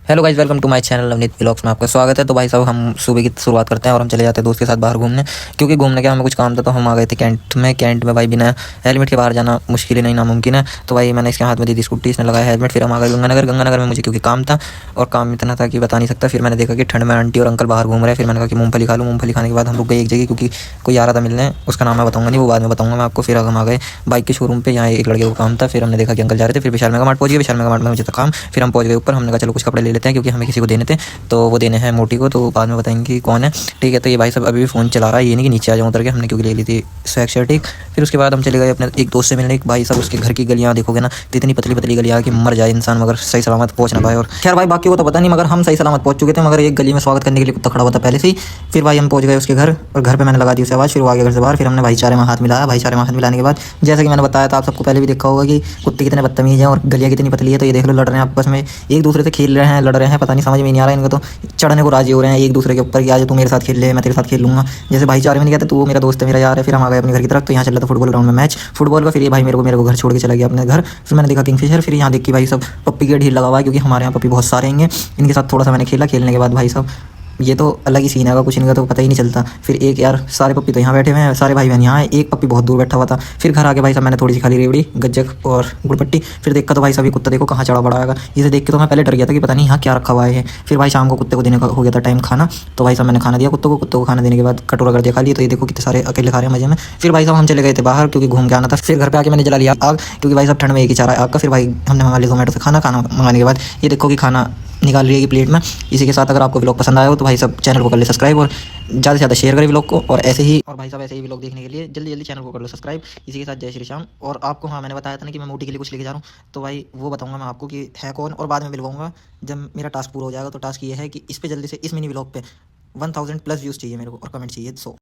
Hello guys, welcome to my channel Navneet vlogs में आपका स्वागत है। तो भाई साहब, हम सुबह की शुरुआत करते हैं और हम चले जाते हैं दोस्त के साथ बाहर घूमने, क्योंकि घूमने के हमें कुछ काम था। तो हम आ गए थे कैंट में भाई बिना हेलमेट के बाहर जाना मुश्किल ही नहीं नामुमकिन है। तो भाई मैंने इसके हाथ में दी थी स्कूटी, इसने लगाया हेलमेट। फिर हम आ गए गंगानगर में मुझे क्योंकि काम था, और काम इतना था कि बता नहीं सकता। फिर मैंने देखा कि ठंड में आंटी और अंकल बाहर घूम रहे हैं। फिर मैंने कहा कि मूंगफली खा लूँ। मूंगफली खाने के बाद हम रुक गए एक जगह, क्योंकि कोई आ रहा था मिलने। उसका नाम मैं बताऊंगा नहीं, वो बाद में बताऊंगा मैं आपको। फिर हम आ गए बाइक के शोरूम पे, यहाँ एक लड़के को काम था। फिर हमने देखा कि अंकल जा रहे थे। फिर विशाल मेगा मार्ट पहुंच गए। विशाल मेगा मार्ट में मुझे था काम। फिर हम पहुंच गए ऊपर। हमने कहा चलो कुछ कपड़े ले लेते हैं, क्योंकि हमें किसी को देने थे। तो वो देने हैं मोटी को, तो बाद में बताएंगे कि कौन है। ठीक है, तो ये भाई सब अभी भी फ़ोन चला रहा है, ये नहीं कि नीचे आ जाऊँ उतर के। हमने क्योंकि ले ली थी स्वैग शर्ट एक। फिर उसके बाद हम चले गए अपने एक दोस्त से मिलने। भाई सब उसके घर की गलियाँ देखोगे ना, तो इतनी पतली पतली गलियाँ कि मर जाए इंसान मगर सही सलामत पहुँच ना पाए। और खैर भाई बाकी को तो पता नहीं, मगर हम सही सलामत पहुँच चुके थे। मगर एक गली में स्वागत करने के लिए कुत्ता खड़ा हुआ था पहले से ही। फिर भाई हम पहुँच गए उसके घर, और घर पर मैंने लगा दी उसे आवाज़। फिर वो आ गया घर से बाहर। फिर हमने भाईचारे में हाथ मिलाया। भाईचारे में हाथ मिलाने के बाद, जैसा कि मैंने बताया था, आप सबको पहले भी देखा होगा कि कुत्ते कितने बदतमीज हैं और गलियाँ कितनी पतली है। तो ये देख लो, लड़ रहे हैं आपस में, एक दूसरे से खेल रहे हैं, लड़ रहे हैं। पता नहीं, समझ में नहीं आ रहा है इनको। तो चढ़ने को राजी हो रहे हैं एक दूसरे के ऊपर कि आज तू मेरे साथ खेल ले, मैं तेरे साथ खेल लूँगा। जैसे भाईचारे में नहीं कहते, तू वो मेरा दोस्त है, मेरा यार है। फिर हम आ गए अपने घर की तरफ। तो यहाँ चल रहा था फुटबॉल ग्राउंड में मैच फुटबॉल का। फिर ये भाई मेरे को घर छोड़ के चला गया अपने घर। फिर मैंने देखा किंगफिशर। फिर यहाँ देख के भाई सब पप्पी के ढेर लगा हुआ है, क्योंकि हमारे यहाँ पप्पी बहुत सारे हैं। इनके साथ थोड़ा सा मैंने खेला। खेलने के बाद भाई साहब, ये तो अलग ही सीन है, कुछ इनका तो पता ही नहीं चलता। फिर एक यार, सारे पप्पी तो यहाँ बैठे हुए हैं, सारे भाई बहन यहाँ है, एक पप्पी बहुत दूर बैठा हुआ था। फिर घर आके भाई साहब मैंने थोड़ी सी खाली रेवड़ी गज्जक और गुड़पट्टी। फिर देखा तो भाई साहब ये कुत्ता देखो कहाँ चढ़ा बड़ा आएगा। इसे देख के तो मैं पहले डर गया था कि पता नहीं यहाँ क्या रखा हुआ है। फिर भाई शाम को कुत्ते को देने का हो गया था टाइम खाना। तो भाई साहब मैंने खाना दिया कुत्ते को खाना देने के बाद कटोरा कर दिया खाली। तो ये देखो कितने सारे अकेले खा रहे हैं मजे में। फिर भाई साहब हम चले गए थे बाहर, क्योंकि घूम के आना था। फिर घर पे आके मैंने जला लिया आग, क्योंकि भाई साहब ठंड में एक ही चारा है आग का। फिर भाई हमने मंगा लिया जोमेटो से खाना मंगाने के बाद ये देखो कि खाना निकाल रही है प्लेट में। इसी के साथ अगर आपको व्लॉग पसंद आया हो तो भाई सब चैनल को कर ले सब्सक्राइब, और ज़्यादा से ज़्यादा शेयर करें व्लॉग को। और ऐसे ही, और भाई साहब ऐसे ही व्लॉग देखने के लिए जल्दी जल्दी चैनल को कर लो सब्सक्राइब। इसी के साथ जय श्री श्याम। और आपको, हाँ मैंने बताया था ना कि मैं मोटी के लिए कुछ लेके जा रहा हूँ, तो भाई वो बताऊंगा मैं आपको कि है कौन, और बाद में मिलवाऊंगा जब मेरा टास्क पूरा हो जाएगा। तो टास्क ये है कि इस पे जल्दी से, इस मिनी व्लॉग पे 1000+ व्यूज़ चाहिए मेरे को, और कमेंट चाहिए 100।